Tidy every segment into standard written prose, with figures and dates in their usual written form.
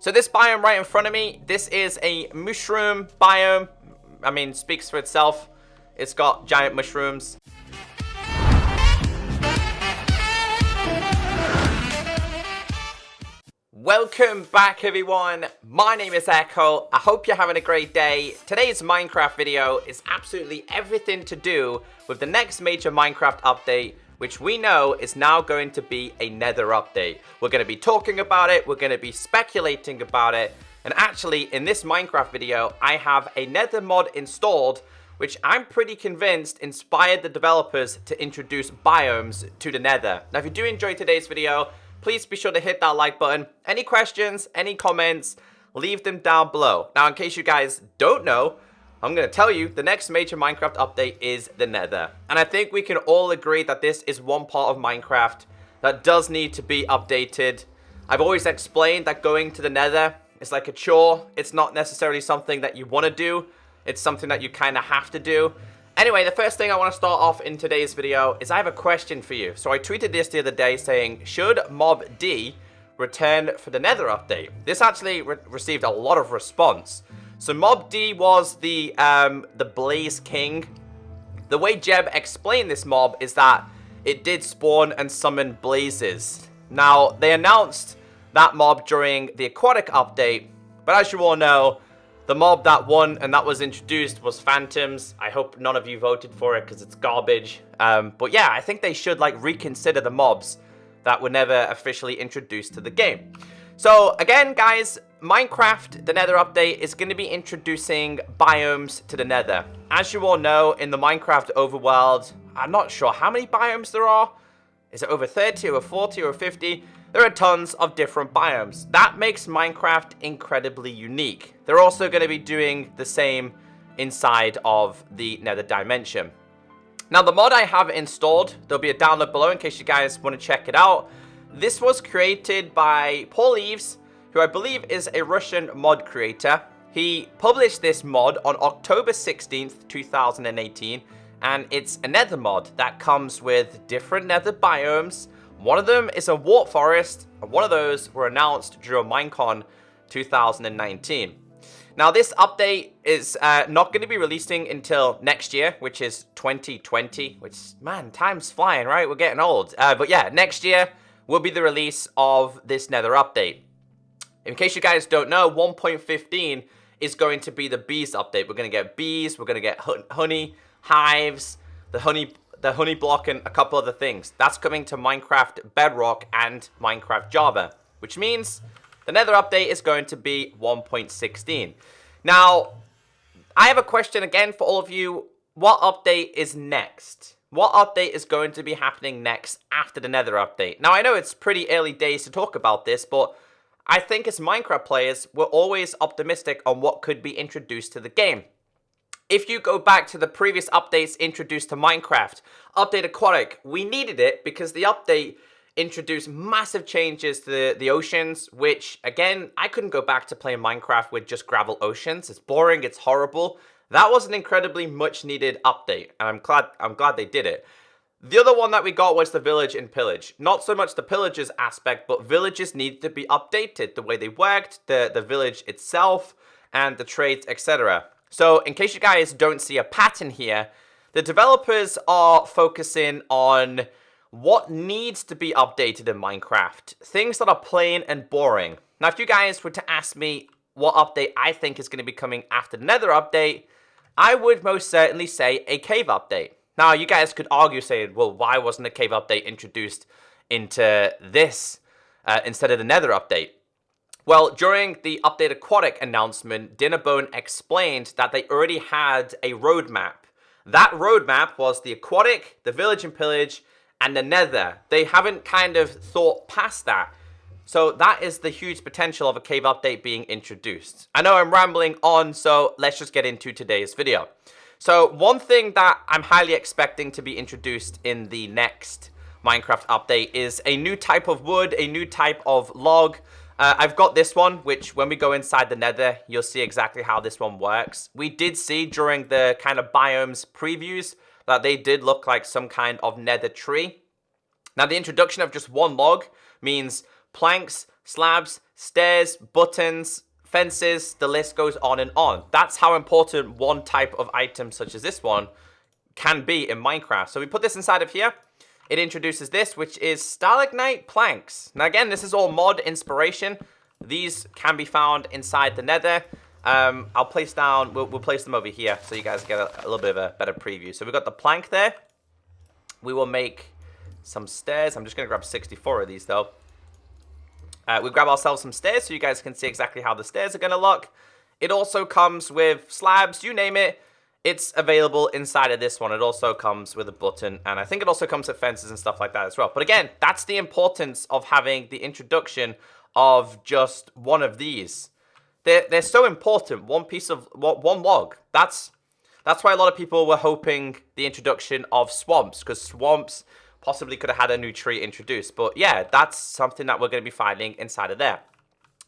So this biome right in front of me, this is a mushroom biome. I mean, speaks for itself. It's got giant mushrooms. Welcome back, everyone. My name is Echo. I hope you're having a great day. Today's Minecraft video is absolutely everything to do with the next major Minecraft update, which we know is now going to be a Nether update. We're going to be talking about it, we're going to be speculating about it, and actually in this Minecraft video, I have a Nether mod installed, which I'm pretty convinced inspired the developers to introduce biomes to the Nether. Now, if you do enjoy today's video, please be sure to hit that like button. Any questions, any comments, leave them down below. Now, in case you guys don't know, I'm going to tell you, the next major Minecraft update is the Nether. And I think we can all agree that this is one part of Minecraft that does need to be updated. I've always explained that going to the Nether is like a chore. It's not necessarily something that you want to do. It's something that you kind of have to do. Anyway, the first thing I want to start off in today's video is I have a question for you. So I tweeted this the other day saying, should Mob D return for the Nether update? This actually received a lot of response. So Mob D was the Blaze King. The way Jeb explained this mob is that it did spawn and summon blazes. Now, they announced that mob during the aquatic update, but as you all know, the mob that won and that was introduced was Phantoms. I hope none of you voted for it because it's garbage. But yeah, I think they should reconsider the mobs that were never officially introduced to the game. So again, guys, Minecraft, the Nether update, is going to be introducing biomes to the Nether. As you all know, in the Minecraft overworld, I'm not sure how many biomes there are. Is it over 30 or 40 or 50? There are tons of different biomes. That makes Minecraft incredibly unique. They're also going to be doing the same inside of the Nether dimension. Now, the mod I have installed, there'll be a download below in case you guys want to check it out. This was created by Paul Eves, who I believe is a Russian mod creator. He published this mod on October 16th, 2018, and it's a Nether mod that comes with different Nether biomes. One of them is a Wart forest, and one of those were announced during Minecon 2019. Now, this update is not going to be releasing until next year, which is 2020, which, man, time's flying, right? We're getting old. But yeah, next year will be the release of this Nether update. In case you guys don't know, 1.15 is going to be the bees update. We're going to get bees, we're going to get honey, hives, the honey block, and a couple other things. That's coming to Minecraft Bedrock and Minecraft Java, which means the Nether update is going to be 1.16. Now, I have a question again for all of you. What update is next? What update is going to be happening next after the Nether update? Now, I know it's pretty early days to talk about this, but I think as Minecraft players, we're always optimistic on what could be introduced to the game. If you go back to the previous updates introduced to Minecraft, Update Aquatic, we needed it because the update introduced massive changes to the oceans, which, again, I couldn't go back to playing Minecraft with just gravel oceans. It's boring, it's horrible. That was an incredibly much needed update, and I'm glad they did it. The other one that we got was the village and pillage. Not so much the pillages aspect, but villages needed to be updated. The way they worked, the village itself, and the trades, etc. So, in case you guys don't see a pattern here, the developers are focusing on what needs to be updated in Minecraft. Things that are plain and boring. Now, if you guys were to ask me what update I think is going to be coming after the Nether update, I would most certainly say a cave update. Now, you guys could argue saying, well, why wasn't a cave update introduced into this instead of the Nether update? Well, during the Update Aquatic announcement, Dinnerbone explained that they already had a roadmap. That roadmap was the Aquatic, the Village and Pillage, and the Nether. They haven't kind of thought past that. So that is the huge potential of a cave update being introduced. I know I'm rambling on, so let's just get into today's video. So one thing that I'm highly expecting to be introduced in the next Minecraft update is a new type of wood, a new type of log. I've got this one, which when we go inside the Nether, you'll see exactly how this one works. We did see during the kind of biomes previews that they did look like some kind of Nether tree. Now, the introduction of just one log means planks, slabs, stairs, buttons, fences, the list goes on and on. That's how important one type of item such as this one can be in Minecraft. So we put this inside of here. It introduces this, which is stalagmite planks. Now again, this is all mod inspiration. These can be found inside the Nether. I'll place down, we'll place them over here so you guys get a little bit of a better preview. So we've got the plank there. We will make some stairs. I'm just going to grab 64 of these though. We grab ourselves some stairs so you guys can see exactly how the stairs are going to look. It also comes with slabs, you name it. It's available inside of this one. It also comes with a button, and I think it also comes with fences and stuff like that as well. But again, that's the importance of having the introduction of just one of these. They're so important. One piece of one log. That's why a lot of people were hoping the introduction of swamps, because swamps possibly could have had a new tree introduced. But yeah, that's something that we're going to be finding inside of there.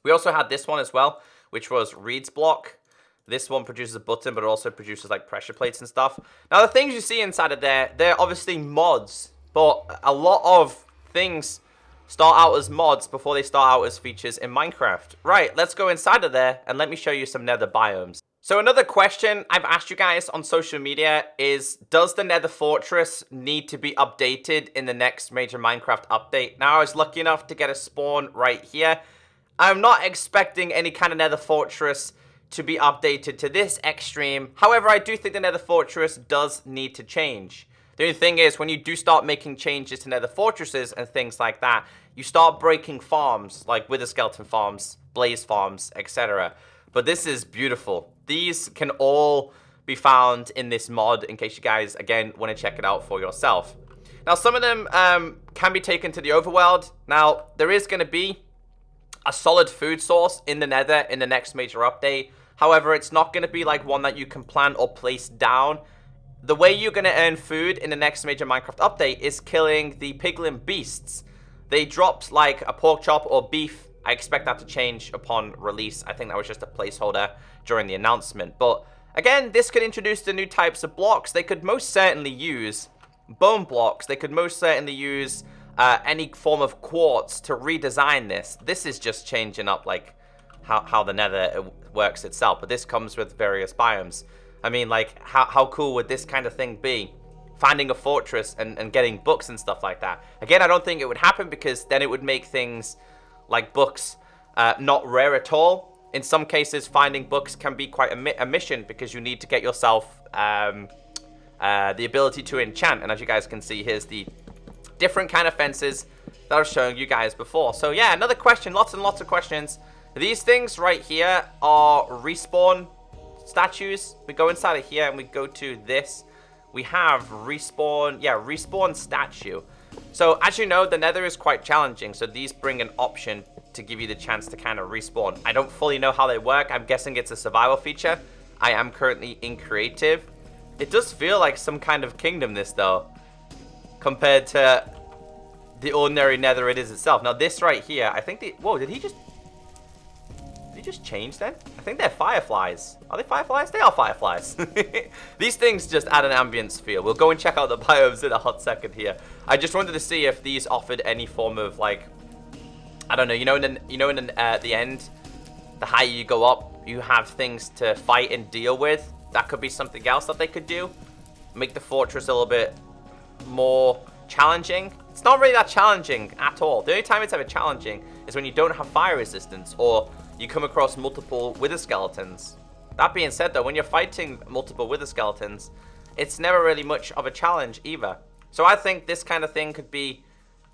We also had this one as well, which was Reed's block. This one produces a button, but it also produces like pressure plates and stuff. Now, the things you see inside of there, they're obviously mods, but a lot of things start out as mods before they start out as features in Minecraft. Right, let's go inside of there and let me show you some Nether biomes. So another question I've asked you guys on social media is, does the Nether Fortress need to be updated in the next major Minecraft update? Now, I was lucky enough to get a spawn right here. I'm not expecting any kind of Nether Fortress to be updated to this extreme. However, I do think the Nether Fortress does need to change. The only thing is, when you do start making changes to Nether Fortresses and things like that, you start breaking farms, like Wither Skeleton farms, Blaze farms, etc. But this is beautiful. These can all be found in this mod, in case you guys, again, want to check it out for yourself. Now, some of them can be taken to the overworld. Now, there is going to be a solid food source in the Nether in the next major update. However, it's not going to be like one that you can plant or place down. The way you're going to earn food in the next major Minecraft update is killing the piglin beasts. They dropped like a pork chop or beef. I expect that to change upon release. I think that was just a placeholder during the announcement. But again, this could introduce the new types of blocks. They could most certainly use bone blocks. They could most certainly use any form of quartz to redesign this. This is just changing up like how the Nether works itself. But this comes with various biomes. I mean, like, how cool would this kind of thing be? Finding a fortress and getting books and stuff like that. Again, I don't think it would happen, because then it would make things like books not rare at all. In some cases, finding books can be quite a mission, because you need to get yourself the ability to enchant. And as you guys can see, here's the different kind of fences that I was showing you guys before. So yeah, another question, lots and lots of questions. These things right here are respawn statues. We go inside of here and we go to this. We have respawn statue. So as you know, the Nether is quite challenging. So these bring an option to give you the chance to kind of respawn. I don't fully know how they work. I'm guessing it's a survival feature. I am currently in creative. It does feel like some kind of kingdom, this though, compared to the ordinary Nether it is itself. Now this right here, I think whoa, did he just change then? I think they're fireflies. Are they fireflies? They are fireflies. These things just add an ambience feel. We'll go and check out the biomes in a hot second here. I just wanted to see if these offered any form of, like, I don't know, in the end, the higher you go up, you have things to fight and deal with. That could be something else that they could do. Make the fortress a little bit more challenging. It's not really that challenging at all. The only time it's ever challenging is when you don't have fire resistance, or you come across multiple wither skeletons. That being said though, when you're fighting multiple wither skeletons, it's never really much of a challenge either. So I think this kind of thing could be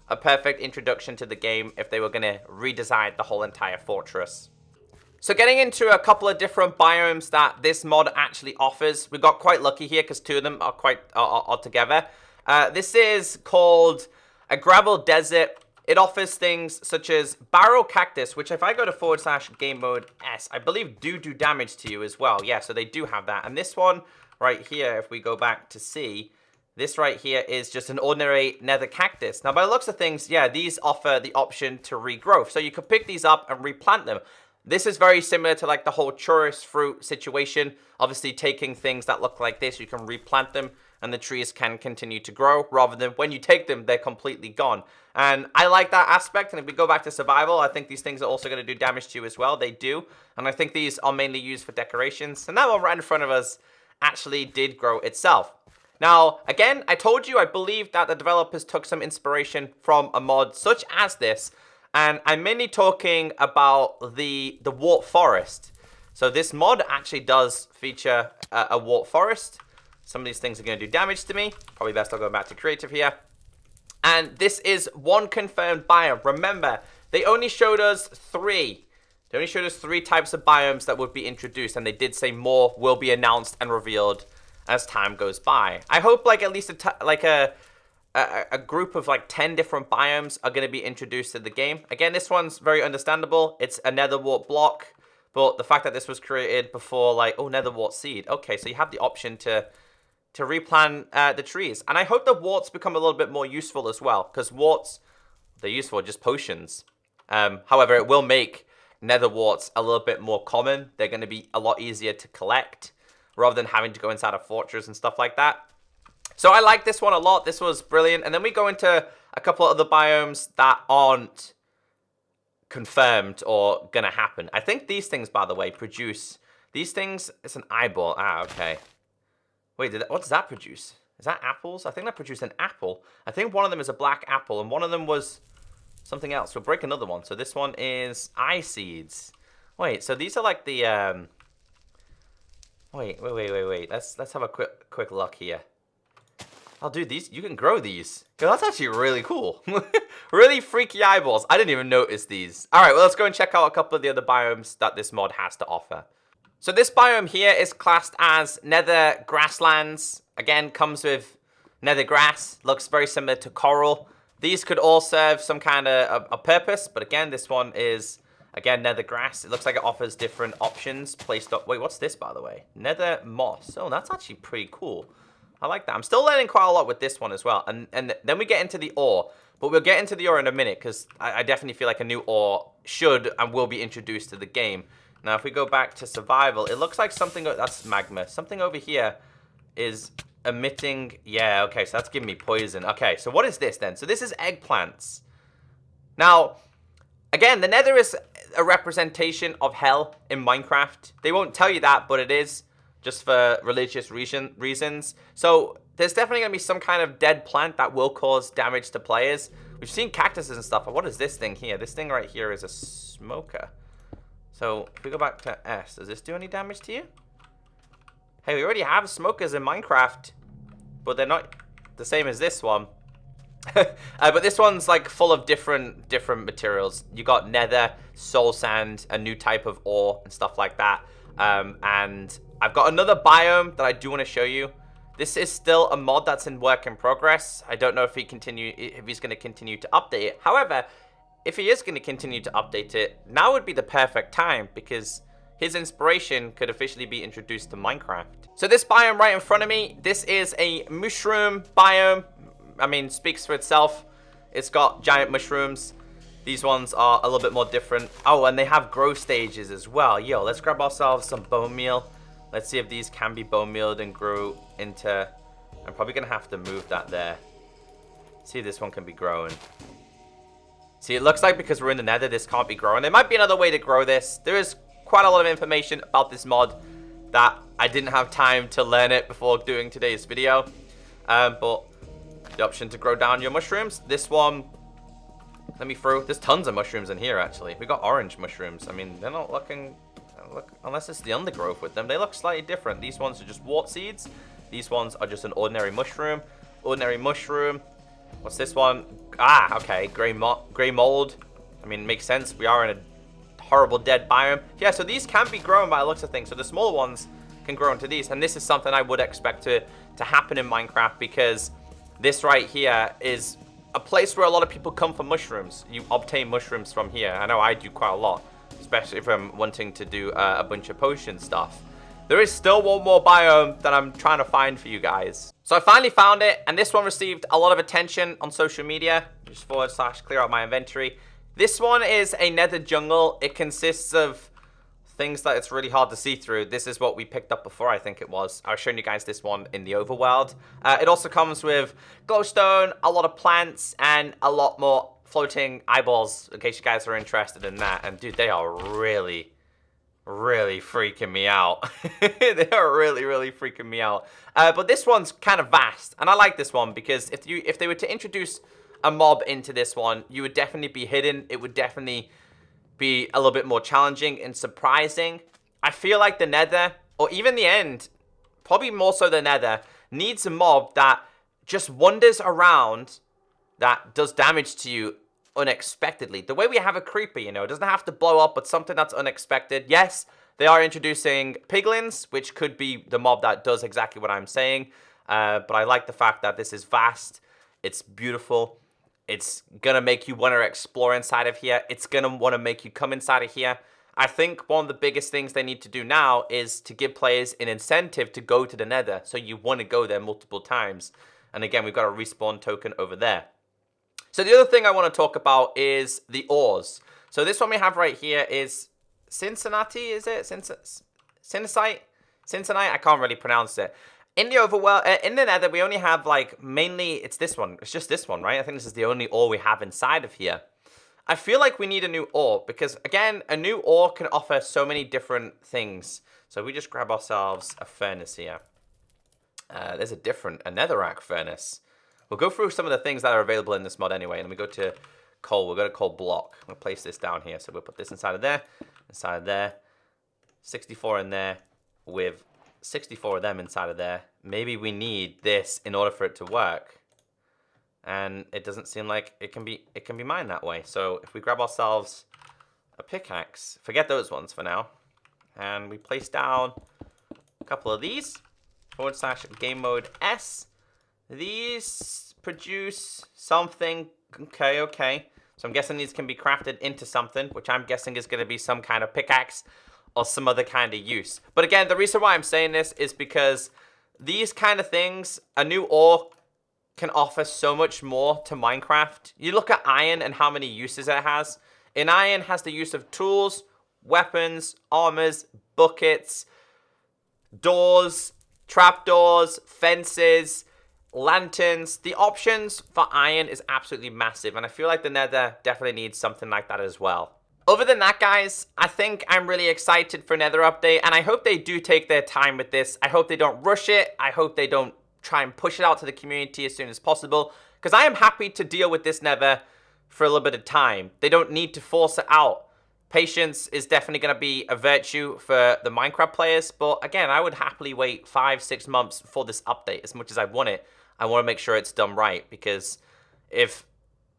a perfect introduction to the game if they were going to redesign the whole entire fortress. So getting into a couple of different biomes that this mod actually offers. We got quite lucky here because two of them are together. This is called a gravel desert. It offers things such as barrel cactus, which if I go to /game mode S, I believe do damage to you as well. Yeah, so they do have that. And this one right here, if we go back to see, this right here is just an ordinary nether cactus. Now, by the looks of things, yeah, these offer the option to regrowth. So you could pick these up and replant them. This is very similar to like the whole churros fruit situation. Obviously, taking things that look like this, you can replant them and the trees can continue to grow, rather than when you take them, they're completely gone. And I like that aspect, and if we go back to survival, I think these things are also going to do damage to you as well. They do, and I think these are mainly used for decorations. And that one right in front of us actually did grow itself. Now, again, I told you I believe that the developers took some inspiration from a mod such as this, and I'm mainly talking about the Wart Forest. So this mod actually does feature a Wart Forest. Some of these things are going to do damage to me. Probably best I'll go back to creative here. And this is one confirmed biome. Remember, they only showed us 3. They only showed us 3 types of biomes that would be introduced, and they did say more will be announced and revealed as time goes by. I hope like at least a group of like 10 different biomes are going to be introduced to the game. Again, this one's very understandable. It's a Nether Wart block, but the fact that this was created before, like, oh, Nether Wart seed. Okay, so you have the option to replant the trees. And I hope the warts become a little bit more useful as well, because warts, they're useful, just potions. However, it will make Nether warts a little bit more common. They're going to be a lot easier to collect, rather than having to go inside a fortress and stuff like that. So I like this one a lot. This was brilliant. And then we go into a couple of other biomes that aren't confirmed or going to happen. I think these things, by the way, produce... These things, it's an eyeball. Ah, okay. Wait, what does that produce? Is that apples? I think that produced an apple. I think one of them is a black apple, and one of them was something else. We'll break another one. So this one is eye seeds. Wait, so these are like the... Wait. Let's have a quick look here. Oh, dude, these, you can grow these. That's actually really cool. Really freaky eyeballs. I didn't even notice these. All right, well, let's go and check out a couple of the other biomes that this mod has to offer. So this biome here is classed as Nether Grasslands. Again, comes with Nether Grass. Looks very similar to coral. These could all serve some kind of a purpose, but again, this one is, again, Nether Grass. It looks like it offers different options placed up. Wait, what's this, by the way? Nether Moss. Oh, that's actually pretty cool. I like that. I'm still learning quite a lot with this one as well. And then we get into the ore. But we'll get into the ore in a minute, because I definitely feel like a new ore should and will be introduced to the game. Now, if we go back to survival, it looks like something... That's magma. Something over here is emitting... Yeah, okay, so that's giving me poison. Okay, so what is this then? So this is eggplants. Now, again, the Nether is a representation of hell in Minecraft. They won't tell you that, but it is, just for religious reasons. So there's definitely going to be some kind of dead plant that will cause damage to players. We've seen cactuses and stuff, but what is this thing here? This thing right here is a smoker. So if we go back to S, does this do any damage to you? Hey, we already have smokers in Minecraft, but they're not the same as this one. But this one's like full of different materials. You got nether, soul sand, a new type of ore and stuff like that. And I've got another biome that I do want to show you. This is still a mod that's in work in progress. I don't know if he's going to continue to update it. However, if he is going to continue to update it, now would be the perfect time, because his inspiration could officially be introduced to Minecraft. So this biome right in front of me, this is a mushroom biome. I mean, speaks for itself. It's got giant mushrooms. These ones are a little bit more different. Oh, and they have grow stages as well. Yo, let's grab ourselves some bone meal. Let's see if these can be bone mealed and grow into... I'm probably going to have to move that there. See if this one can be grown. See, it looks like because we're in the nether, this can't be grown. There might be another way to grow this. There is quite a lot of information about this mod that I didn't have time to learn it before doing today's video. But the option to grow down your mushrooms. This one, let me throw... There's tons of mushrooms in here, actually. We got orange mushrooms. I mean, they're not looking... unless it's the undergrowth with them. They look slightly different. These ones are just wart seeds. These ones are just an ordinary mushroom. Ordinary mushroom. What's this one? Ah, okay. Grey mold. I mean, it makes sense. We are in a horrible dead biome. Yeah, so these can be grown by the looks of things. So the smaller ones can grow into these. And this is something I would expect to happen in Minecraft, because this right here is a place where a lot of people come for mushrooms. You obtain mushrooms from here. I know I do quite a lot, especially if I'm wanting to do a bunch of potion stuff. There is still one more biome that I'm trying to find for you guys. So I finally found it, and this one received a lot of attention on social media. Just / clear out my inventory. This one is a nether jungle. It consists of things that it's really hard to see through. This is what we picked up before, I think it was. I was showing you guys this one in the overworld. It also comes with glowstone, a lot of plants, and a lot more floating eyeballs, in case you guys are interested in that. And dude, they are really freaking me out. They are really freaking me out. But this one's kind of vast, and I like this one because if they were to introduce a mob into this one, you would definitely be hidden. It would definitely be a little bit more challenging and surprising. I feel like the Nether, or even the End, probably more so the Nether, needs a mob that just wanders around, that does damage to you unexpectedly. The way we have a creeper, you know, it doesn't have to blow up, but something that's unexpected. Yes, they are introducing piglins, which could be the mob that does exactly what I'm saying. But I like the fact that this is vast. It's beautiful. It's gonna make you want to explore inside of here. It's gonna want to make you come inside of here. I think one of the biggest things they need to do now is to give players an incentive to go to the Nether, so you want to go there multiple times. And again, we've got a respawn token over there. So the other thing I want to talk about is the ores. So this one we have right here is Cincinnati, is it? Cincinnati? I can't really pronounce it. In the overworld, in the Nether, we only have, like, mainly, it's this one. It's just this one, right? I think this is the only ore we have inside of here. I feel like we need a new ore because, again, a new ore can offer so many different things. So we just grab ourselves a furnace here. There's a netherrack furnace. We'll go through some of the things that are available in this mod anyway. And we go to coal. We'll go to coal block. I'm going to place this down here. So we'll put this inside of there, 64 in there with 64 of them inside of there. Maybe we need this in order for it to work, and it doesn't seem like it can be mined that way. So if we grab ourselves a pickaxe, forget those ones for now, and we place down a couple of these / game mode S. These produce something. Okay. So I'm guessing these can be crafted into something, which I'm guessing is going to be some kind of pickaxe or some other kind of use. But again, the reason why I'm saying this is because these kind of things, a new ore can offer so much more to Minecraft. You look at iron and how many uses it has. And iron has the use of tools, weapons, armors, buckets, doors, trapdoors, fences, lanterns. The options for iron is absolutely massive, and I feel like the Nether definitely needs something like that as well. Other than that, guys, I think I'm really excited for Nether update, and I hope they do take their time with this. I hope they don't rush it. I hope they don't try and push it out to the community as soon as possible, because I am happy to deal with this Nether for a little bit of time. They don't need to force it out. Patience is definitely going to be a virtue for the Minecraft players, but again, I would happily wait 5-6 months for this update as much as I want it. I want to make sure it's done right, because if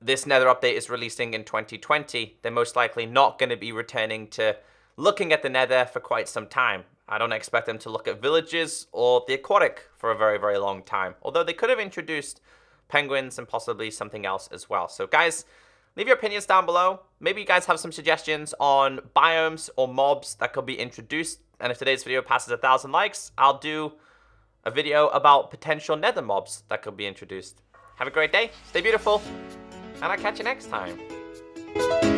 this Nether update is releasing in 2020, they're most likely not going to be returning to looking at the Nether for quite some time. I don't expect them to look at villages or the aquatic for a very long time, although they could have introduced penguins and possibly something else as well. So guys, leave your opinions down below. Maybe you guys have some suggestions on biomes or mobs that could be introduced, and if today's video passes 1,000 likes, I'll do a video about potential Nether mobs that could be introduced. Have a great day, stay beautiful, and I'll catch you next time.